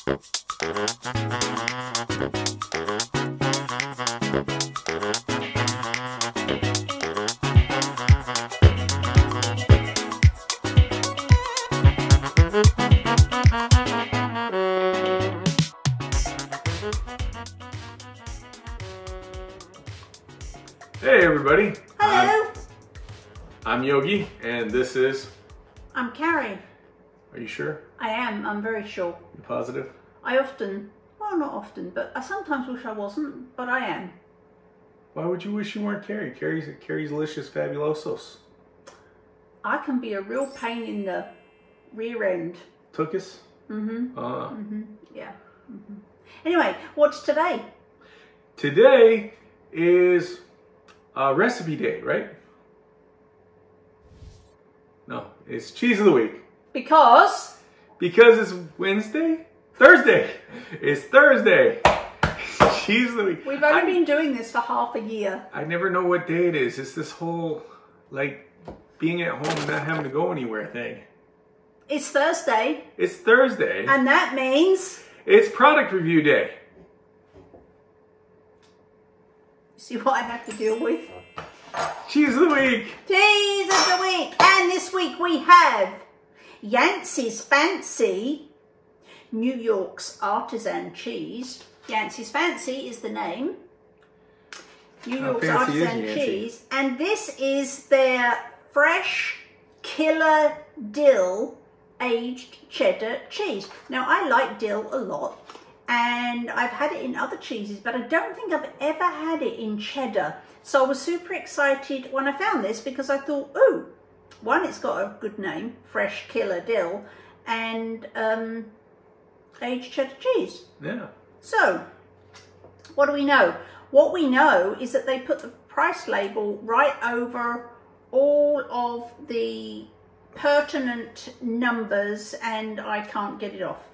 Hey everybody. Hello. I'm Yogi and this is... I'm Carrie. Are you sure? I am. I'm very sure. You positive? I often, well not often, but I sometimes wish I wasn't, but I am. Why would you wish you weren't Carrie? Carrie's Licious Fabulosos. I can be a real pain in the rear end. Tookus? Yeah. Anyway, what's today? Today is recipe day, right? No, it's cheese of the week. Because it's Wednesday? Thursday! It's Thursday! Cheese of the week. we've only been doing this for half a year. I never know what day it is. It's this whole, like, being at home and not having to go anywhere thing. It's Thursday. It's Thursday. And that means... It's product review day. See what I have to deal with? Cheese of the week. Cheese of the week. And this week we have Yancey's Fancy, New York's artisan cheese. Yancey's Fancy is the name. New York's artisan cheese. And this is their fresh killer dill aged cheddar cheese. Now I like dill a lot. And I've had it in other cheeses, but I don't think I've ever had it in cheddar. So I was super excited when I found this because I thought, oh, one, it's got a good name, Fresh Killer Dill, and aged cheddar cheese. Yeah. So, what do we know? What we know is that they put the price label right over all of the pertinent numbers, and I can't get it off.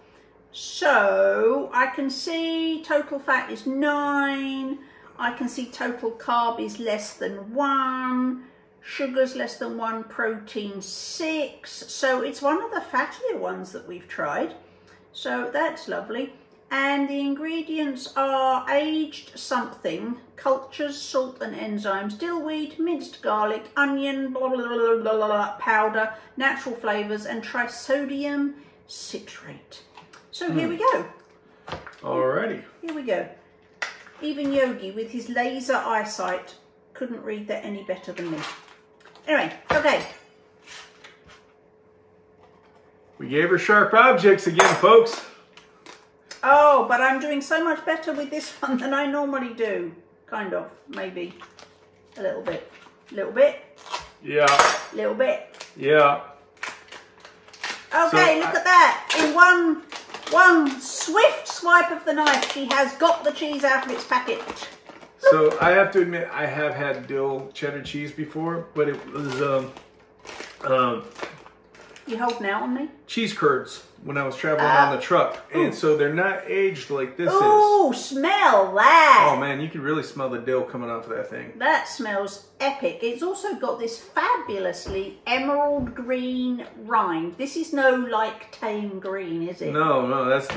So I can see total fat is 9, I can see total carb is less than 1, sugar's less than 1, protein 6, so it's one of the fattier ones that we've tried, so that's lovely. And the ingredients are aged something, cultures, salt and enzymes, dill weed, minced garlic, onion, blah, blah, blah, blah, blah, blah, powder, natural flavours and trisodium citrate. So here we go. Alrighty. Here we go. Even Yogi, with his laser eyesight, couldn't read that any better than me. Anyway, okay. We gave her sharp objects again, folks. Oh, but I'm doing so much better with this one than I normally do. Kind of, maybe. A little bit. Little bit. Yeah. Little bit. Yeah. Okay, so, look at that. In one swift swipe of the knife, she has got the cheese out of its packet. So I have to admit, I have had dill cheddar cheese before, but it was You holding out on me? Cheese curds when I was traveling on the truck, and so they're not aged like this is. Ooh, smell that! Oh man, you can really smell the dill coming off of that thing. That smells epic. It's also got this fabulously emerald green rind. This is no like tame green, is it? No, that's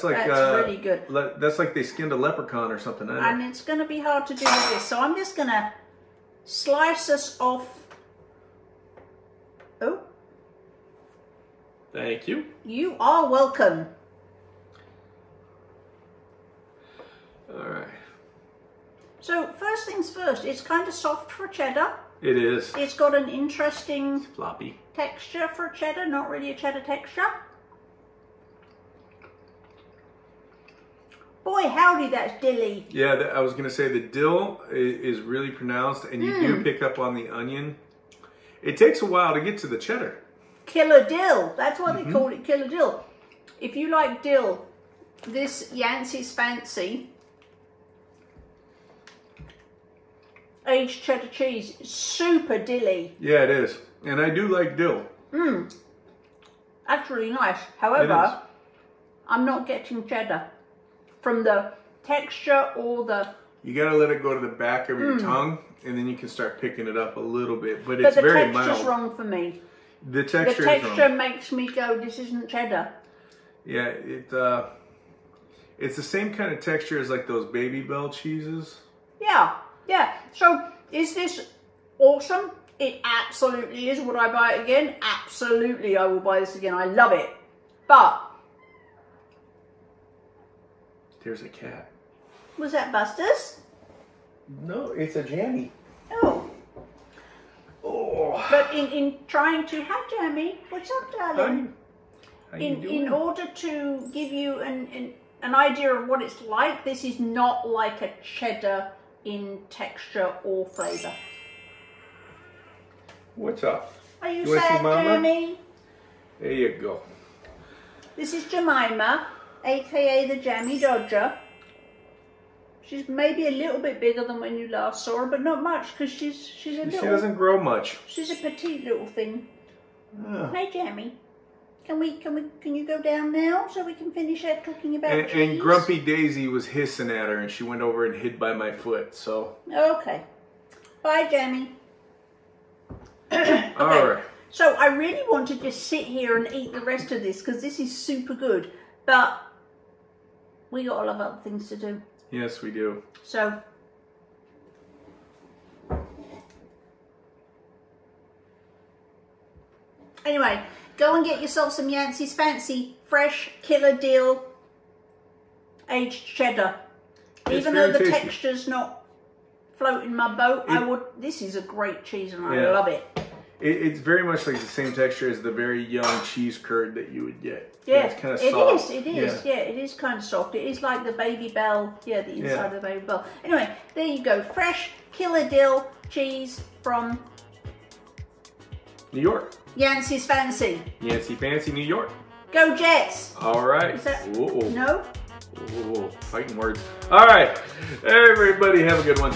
like really good. That's like they skinned a leprechaun or something. And it's going to be hard to do with this, so I'm just going to slice us off. Oh. Thank you. You are welcome. All right. So first things first, it's kind of soft for cheddar. It is. It's got an interesting floppy texture for cheddar, not really a cheddar texture. Boy, howdy, that's dilly. Yeah, I was going to say the dill is really pronounced, and you do pick up on the onion. It takes a while to get to the cheddar. Killer dill. That's what they call it, killer dill. If you like dill, this Yancey's Fancy aged cheddar cheese is super dilly. Yeah, it is. And I do like dill. That's really nice. However, I'm not getting cheddar from the texture or the... You got to let it go to the back of your tongue, and then you can start picking it up a little bit. But it's very mild. But the texture's wrong for me. The texture is wrong. makes me go, this isn't cheddar. Yeah, It's the same kind of texture as like those Baby Bell cheeses. Yeah, yeah. So is this awesome? It absolutely is. Would I buy it again? Absolutely, I will buy this again. I love it. But there's a cat. Was that Buster's? No, it's a jammy. Oh. Oh. But in trying to, hi Jamie, what's up, darling? How you doing? In order to give you an idea of what it's like, this is not like a cheddar in texture or flavour. What's up? Are you sad, Jamie? There you go. This is Jemima, aka the Jammy Dodger. She's maybe a little bit bigger than when you last saw her, but not much because she's a little. She doesn't grow much. She's a petite little thing. Hey, Jammy. Can you go down now so we can finish up talking about cheese? And Grumpy Daisy was hissing at her, and she went over and hid by my foot. So. Okay. Bye, Jammy. Okay. All right. So I really want to just sit here and eat the rest of this because this is super good, but we got a lot of other things to do. Yes, we do. So. Anyway, go and get yourself some Yancey's Fancy fresh killer dill aged cheddar. Even though the texture's not floating my boat, this is a great cheese and I love it. It's very much like the same texture as the very young cheese curd that you would get. Yeah, it's kind of soft. It is. Yeah, it is kind of soft. It is like the Baby Bell, the inside of the Baby Bell. Anyway, there you go. Fresh killer dill cheese from New York. Yancey's Fancy. Yancey Fancy, New York. Go Jets. All right. Is that, no? No? Fighting words. All right. Everybody have a good one.